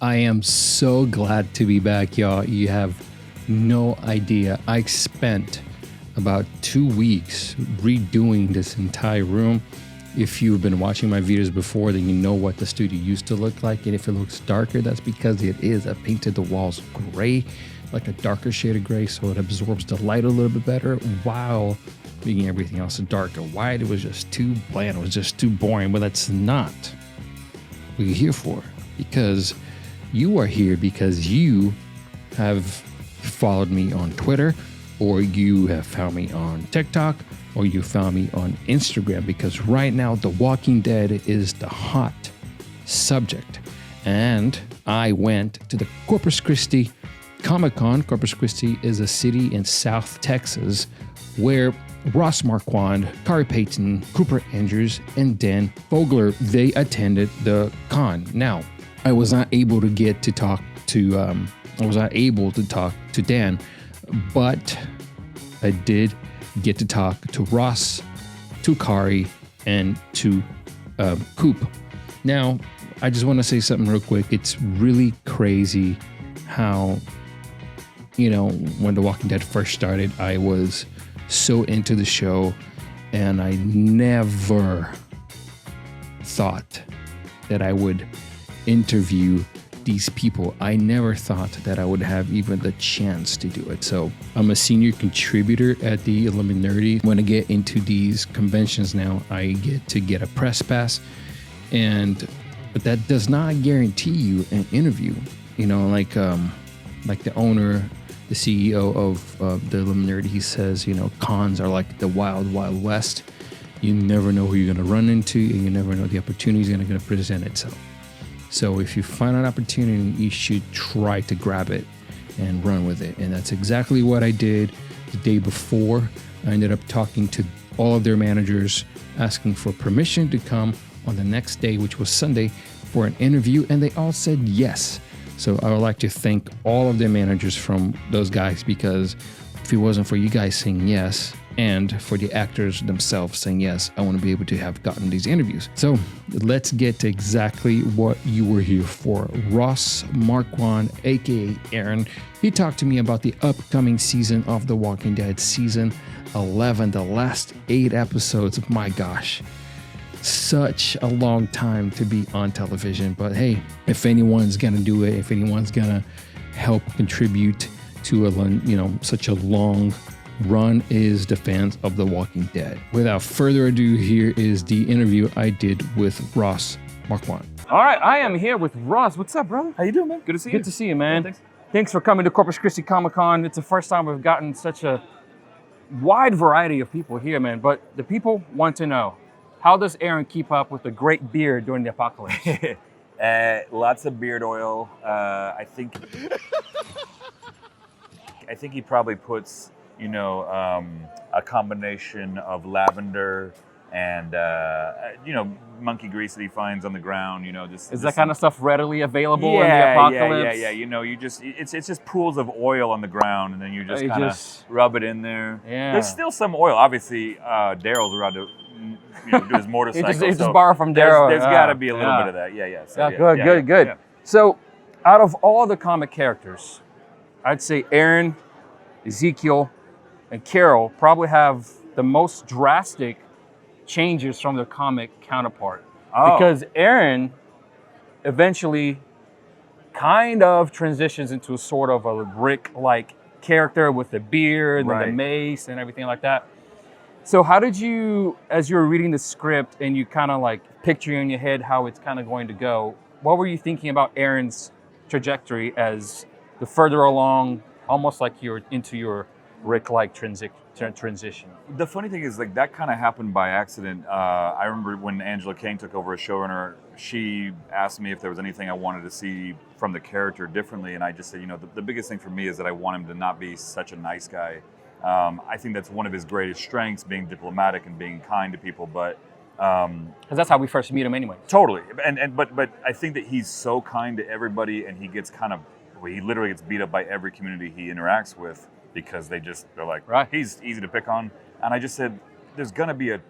I am so glad to be back, y'all. You have no idea. I spent about 2 weeks redoing this entire room. If you've been watching my videos before, then you know what the studio used to look like. And if it looks darker, that's because it is. I painted the walls gray, like a darker shade of gray, so it absorbs the light a little bit better while making everything else darker. White, it was just too bland. It was just too boring. But that's not what you're here for, because you are here because you have followed me on Twitter, or you have found me on TikTok, or you found me on Instagram, because right now The Walking Dead is the hot subject. And I went to the Corpus Christi Comic-Con. Corpus Christi is a city in South Texas where Ross Marquand, Kari Payton, Cooper Andrews, and Dan Fogler, they attended the con. Now, I was not able to get to talk to Dan, but I did get to talk to Ross, to Kari, and to Coop. Now, I just want to say something real quick. It's really crazy how, when The Walking Dead first started, I was so into the show, and I never thought that I would interview these people. I never thought that I would have even the chance to do it. So I'm a senior contributor at the Illuminati. When I get into these conventions now, I get to get a press pass, but that does not guarantee you an interview. Like the owner, the CEO of the Illuminati, he says, cons are like the wild, wild west. You never know who you're going to run into, and you never know the opportunity is going to present itself. So if you find an opportunity, you should try to grab it and run with it. And that's exactly what I did the day before. I ended up talking to all of their managers, asking for permission to come on the next day, which was Sunday, for an interview. And they all said yes. So I would like to thank all of their managers from those guys, because if it wasn't for you guys saying yes, and for the actors themselves saying yes, I want to be able to have gotten these interviews. So let's get to exactly what you were here for. Ross Marquand, aka Aaron, he talked to me about the upcoming season of The Walking Dead, season 11, the last 8 episodes. My gosh, such a long time to be on television. But hey, if anyone's gonna do it, if anyone's gonna help contribute to such a long run, is the fans of The Walking Dead. Without further ado, here is the interview I did with Ross Marquand. All right, I am here with Ross. What's up, brother? How you doing, man? Good to see you. Good to see you, man. Yeah, thanks for coming to Corpus Christi Comic-Con. It's the first time we've gotten such a wide variety of people here, man. But the people want to know, how does Aaron keep up with the great beard during the apocalypse? Lots of beard oil. I think he probably puts a combination of lavender and monkey grease that he finds on the ground. Is that kind of stuff readily available in the apocalypse? Yeah. It's just pools of oil on the ground, and then you just kind of rub it in there. Yeah. There's still some oil. Obviously, Daryl's allowed to do his motorcycle. he just borrowed from Daryl. There's got to be a little bit of that. Yeah. So, good. Yeah. So, out of all the comic characters, I'd say Aaron, Ezekiel, and Carol probably have the most drastic changes from their comic counterpart. Oh. Because Aaron eventually kind of transitions into a sort of a Rick-like character with the beard and the mace and everything like that. So how did you, as you were reading the script and you kind of like picture in your head how it's kind of going to go, what were you thinking about Aaron's trajectory as the further along, almost like you're into your Rick-like transition? The funny thing is, like, that kind of happened by accident. I remember when Angela Kang took over as showrunner, she asked me if there was anything I wanted to see from the character differently, and I just said, the biggest thing for me is that I want him to not be such a nice guy. I think that's one of his greatest strengths, being diplomatic and being kind to people, but because that's how we first meet him anyway. Totally, but I think that he's so kind to everybody, and he literally gets beat up by every community he interacts with, because they're like, he's easy to pick on. And I just said, there's gonna be a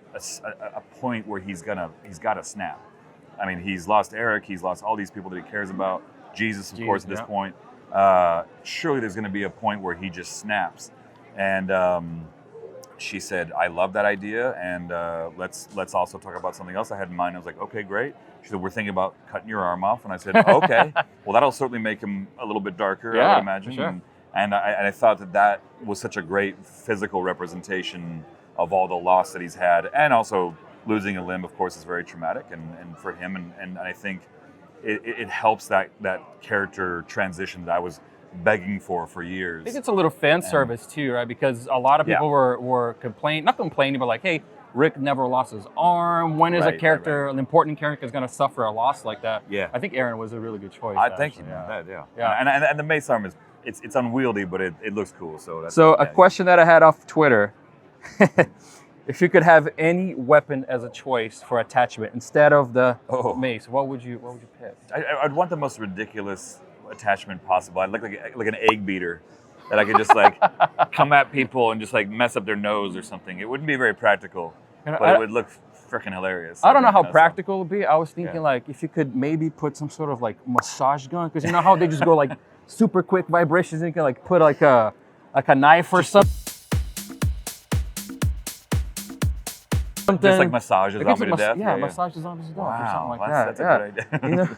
point where he's got to snap. I mean, he's lost Eric, he's lost all these people that he cares about. Jesus, of course, at this yeah. point. Surely there's going to be a point where he just snaps. And she said, I love that idea, and let's also talk about something else I had in mind. I was like, okay, great. She said, we're thinking about cutting your arm off. And I said, okay. Well, that'll certainly make him a little bit darker, I would imagine. Sure. And I thought that was such a great physical representation of all the loss that he's had. And also losing a limb, of course, is very traumatic and for him. And I think it helps that character transition that I was begging for years. I think it's a little fan service too, right? Because a lot of people were not complaining, but like, hey, Rick never lost his arm. When is a character, an important character, is going to suffer a loss like that? Yeah. I think Aaron was a really good choice. Thank you, man. And the mace arm it's unwieldy, but it looks cool. So a question that I had off Twitter: if you could have any weapon as a choice for attachment instead of the mace, what would you pick? I'd want the most ridiculous attachment possible. I'd like an egg beater that I could just like come at people and just like mess up their nose or something. It wouldn't be very practical, but it would look freaking hilarious. I don't know how practical it would be. I was thinking like if you could maybe put some sort of like massage gun, because you know how they just go like super quick vibrations, and you can like put like a knife or something. Just like massage a zombie to death? Massage the zombies to death or something like that. That's a good idea. You know?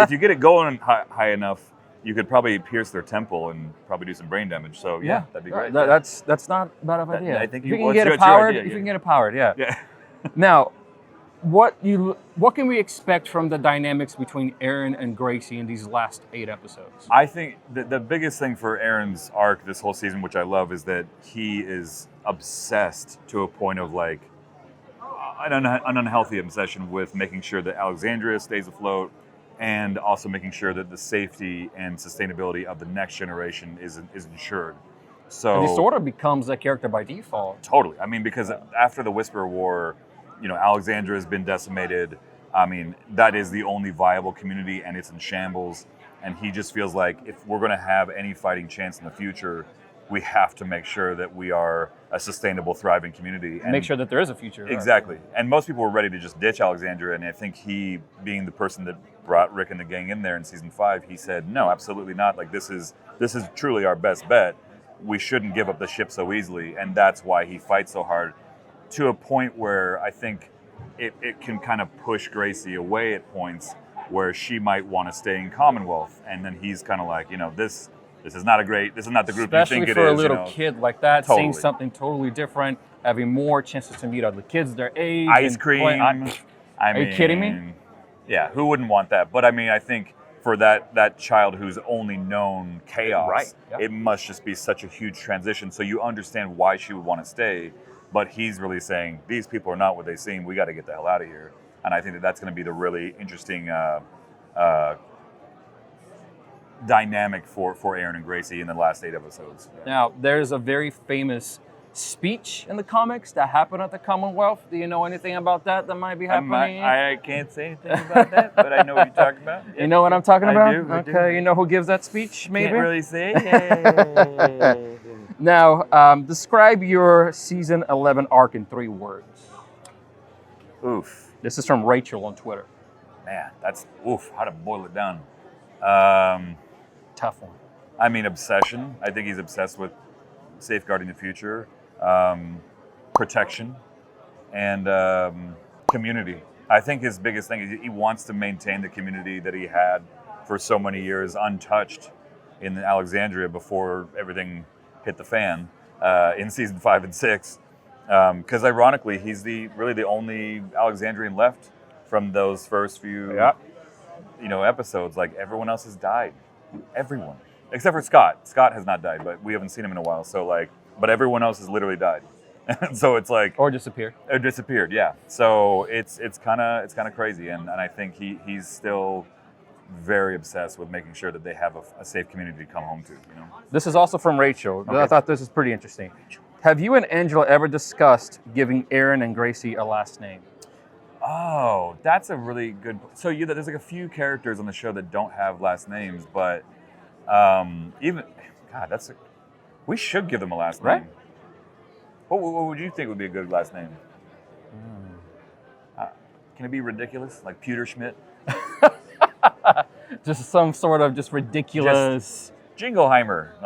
If you get it going high enough, you could probably pierce their temple and probably do some brain damage. So that'd be great. That's not a bad idea. I think if you can get it powered, if you can get it powered, yeah. Now, what can we expect from the dynamics between Aaron and Gracie in these last 8 episodes? I think the biggest thing for Aaron's arc this whole season, which I love, is that he is obsessed to a point of like an unhealthy obsession with making sure that Alexandria stays afloat, and also making sure that the safety and sustainability of the next generation is ensured. So he sort of becomes a character by default. Totally. I mean, because after the Whisper War, Alexandria has been decimated. I mean, that is the only viable community, and it's in shambles. And he just feels like if we're going to have any fighting chance in the future, we have to make sure that we are a sustainable, thriving community. And make sure that there is a future. Exactly. Right. And most people were ready to just ditch Alexandria. And I think he, being the person that brought Rick and the gang in there in season 5, he said, no, absolutely not. Like, this is truly our best bet. We shouldn't give up the ship so easily. And that's why he fights so hard, to a point where I think it can kind of push Gracie away at points where she might want to stay in Commonwealth. And then he's kind of like, this is not the group especially you think it is. Especially for a little kid like that, totally. Seeing something totally different, having more chances to meet other kids their age. Ice cream. Are you kidding me? Yeah, who wouldn't want that? But I mean, I think for that child who's only known chaos, right. Yep. It must just be such a huge transition. So you understand why she would want to stay, but he's really saying, these people are not what they seem. We got to get the hell out of here. And I think that's going to be the really interesting dynamic for Aaron and Gracie in the last 8 episodes. Now, there's a very famous speech in the comics that happened at the Commonwealth. Do you know anything about that might be happening? I can't say anything about that, but I know what you're talking about. You know what I'm talking about? I do. Okay, you know who gives that speech, maybe? Can't really say. Now, describe your season 11 arc in 3 words. Oof. This is from Rachel on Twitter. Man, that's how to boil it down. Tough one. I mean, obsession. I think he's obsessed with safeguarding the future, protection, and community. I think his biggest thing is he wants to maintain the community that he had for so many years untouched in Alexandria before everything hit the fan in season 5 and 6. Because ironically, he's really the only Alexandrian left from those first few episodes. Like, everyone else has died. Everyone. Except for Scott. Scott has not died, but we haven't seen him in a while. So but everyone else has literally died. So it's like, or disappeared. Or disappeared, yeah. So it's kind of crazy, and I think he's still very obsessed with making sure that they have a safe community to come home to. This is also from Rachel. Okay. I thought this is pretty interesting. Have you and Angela ever discussed giving Aaron and Gracie a last name? Oh, that's a really good. So there's like a few characters on the show that don't have last names, but we should give them a last name. Right? What would you think would be a good last name? Can it be ridiculous, like Pewter Schmidt? Just some sort of just ridiculous. Jingleheimer,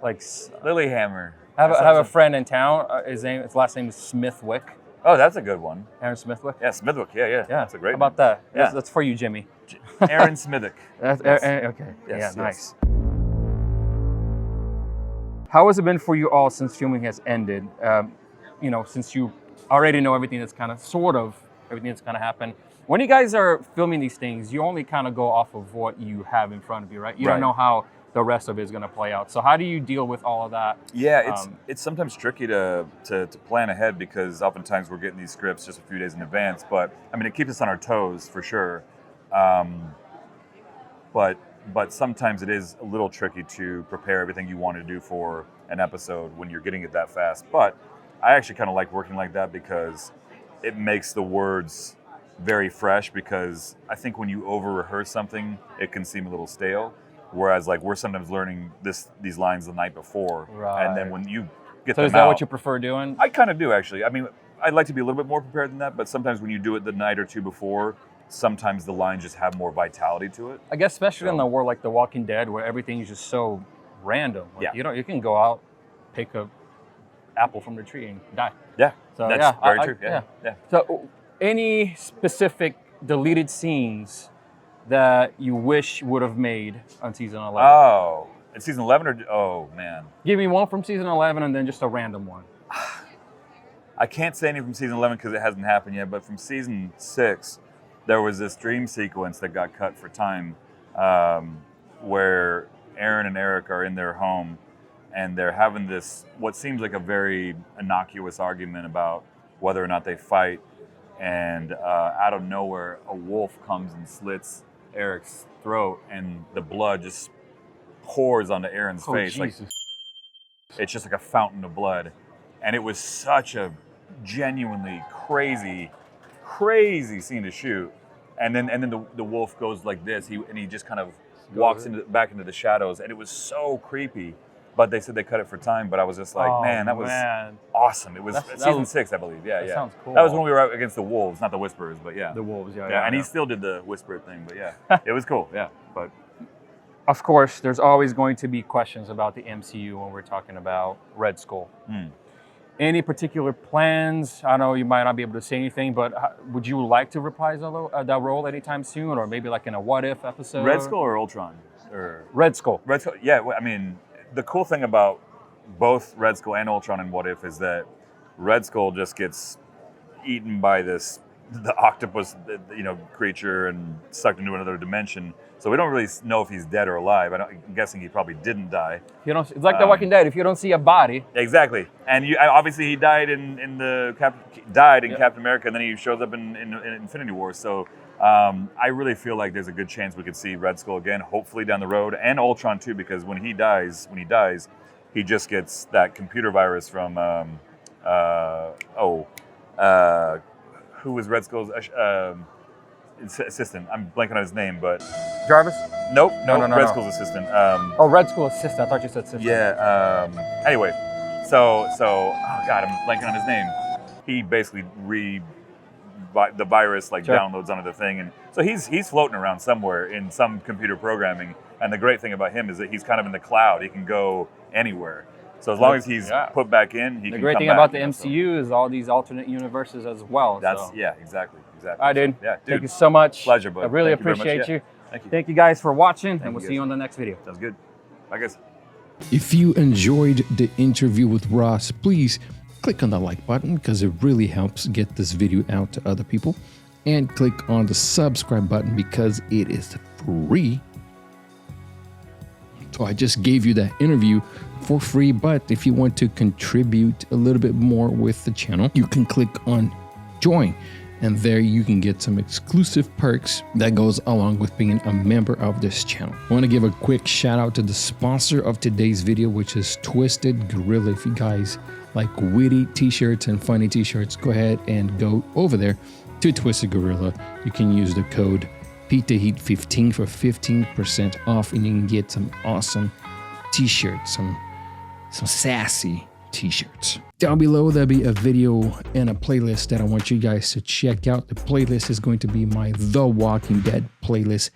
like Lilyhammer. I have a friend in town. His last name is Smithwick. Oh, that's a good one. Aaron Smithwick. Yeah, Smithwick. Yeah. That's a great. How about one. that? Yeah. That's for you, Jimmy. Aaron Smithwick. Okay. Yes, Nice. How has it been for you all since filming has ended? Since you already know everything that's kind of happened. When you guys are filming these things, you only kind of go off of what you have in front of you, right? You don't know how the rest of it is going to play out. So how do you deal with all of that? Yeah, it's sometimes tricky to plan ahead because oftentimes we're getting these scripts just a few days in advance. But I mean, it keeps us on our toes for sure. But sometimes it is a little tricky to prepare everything you want to do for an episode when you're getting it that fast. But I actually kind of like working like that because it makes the words very fresh, because I think when you over-rehearse something, it can seem a little stale. Whereas like we're sometimes learning these lines the night before. Right. And then when you get them So is that out, what you prefer doing? I kind of do, actually. I mean, I'd like to be a little bit more prepared than that, but sometimes when you do it the night or two before, sometimes the lines just have more vitality to it. I guess especially in the world like The Walking Dead, where everything is just so random. Like, Yeah. you can go out, pick a apple from the tree and die. Yeah, So that's very true. Yeah. So any specific deleted scenes that you wish would have made on season 11? Oh, it's season 11 or, oh man. Give me one from season 11 and then just a random one. I can't say any from season 11 because it hasn't happened yet, but from season 6, there was this dream sequence that got cut for time where Aaron and Eric are in their home and they're having this, what seems like a very innocuous argument about whether or not they fight. And out of nowhere, a wolf comes and slits Eric's throat and the blood just pours onto Aaron's face. Jesus. Like, it's just like a fountain of blood. And it was such a genuinely crazy scene to shoot. And then the wolf goes like this. He just kind of walks back into the shadows, and it was so creepy. But they said they cut it for time. But I was just like, man, that was awesome. It was season 6, I believe. Yeah, that sounds cool. That was when we were out against the wolves, not the whisperers, but yeah. The wolves, Yeah, and he still did the whisper thing, but yeah, it was cool. Yeah, but of course, there's always going to be questions about the MCU when we're talking about Red Skull. Any particular plans? I know you might not be able to say anything, but would you like to reprise that role anytime soon, or maybe like in a What If episode? Red Skull or Ultron? Or Red Skull. Red Skull. Yeah, I mean, the cool thing about both Red Skull and Ultron in What If is that Red Skull just gets eaten by the octopus, creature and sucked into another dimension. So we don't really know if he's dead or alive. I'm guessing he probably didn't die. It's like The Walking Dead. If you don't see a body, exactly. And obviously he died in Captain America, and then he shows up in Infinity War. So I really feel like there's a good chance we could see Red Skull again, hopefully down the road, and Ultron too, because when he dies, he just gets that computer virus from who was Red Skull's assistant? I'm blanking on his name, but Jarvis? Nope. No. Red Skull's assistant. Red Skull assistant. I thought you said assistant. Yeah. Anyway, so oh god, I'm blanking on his name. He basically the virus downloads onto the thing, and so he's floating around somewhere in some computer programming. And the great thing about him is that he's kind of in the cloud. He can go anywhere. So as long as he's put back in, he can come back. The great thing about the MCU is all these alternate universes as well. Yeah, exactly. All right, dude. Yeah, dude. Thank you so much. Pleasure, bud. I really Thank you very appreciate much. you. Yeah. Thank you. Thank you guys for watching, and we'll see you on the next video. Sounds good. Bye, guys. If you enjoyed the interview with Ross, please click on the like button because it really helps get this video out to other people. And click on the subscribe button because it is free. So I just gave you that interview for free, but if you want to contribute a little bit more with the channel, you can click on join. And there you can get some exclusive perks that goes along with being a member of this channel. I want to give a quick shout out to the sponsor of today's video, which is Twisted Gorilla. If you guys like witty t-shirts and funny t-shirts, go ahead and go over there to Twisted Gorilla. You can use the code PTHEAT15 for 15% off, and you can get some awesome t-shirts, some sassy t-shirts. Down below, there'll be a video and a playlist that I want you guys to check out. The playlist is going to be my The Walking Dead playlist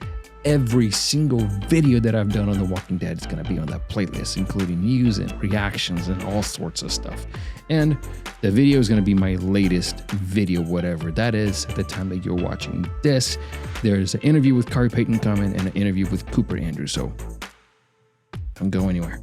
every single video that I've done on The Walking Dead is going to be on that playlist, including news and reactions and all sorts of stuff. And the video is going to be my latest video, whatever that is at the time that you're watching this. There's an interview with Kari Payton coming and an interview with Cooper Andrews. So don't go anywhere.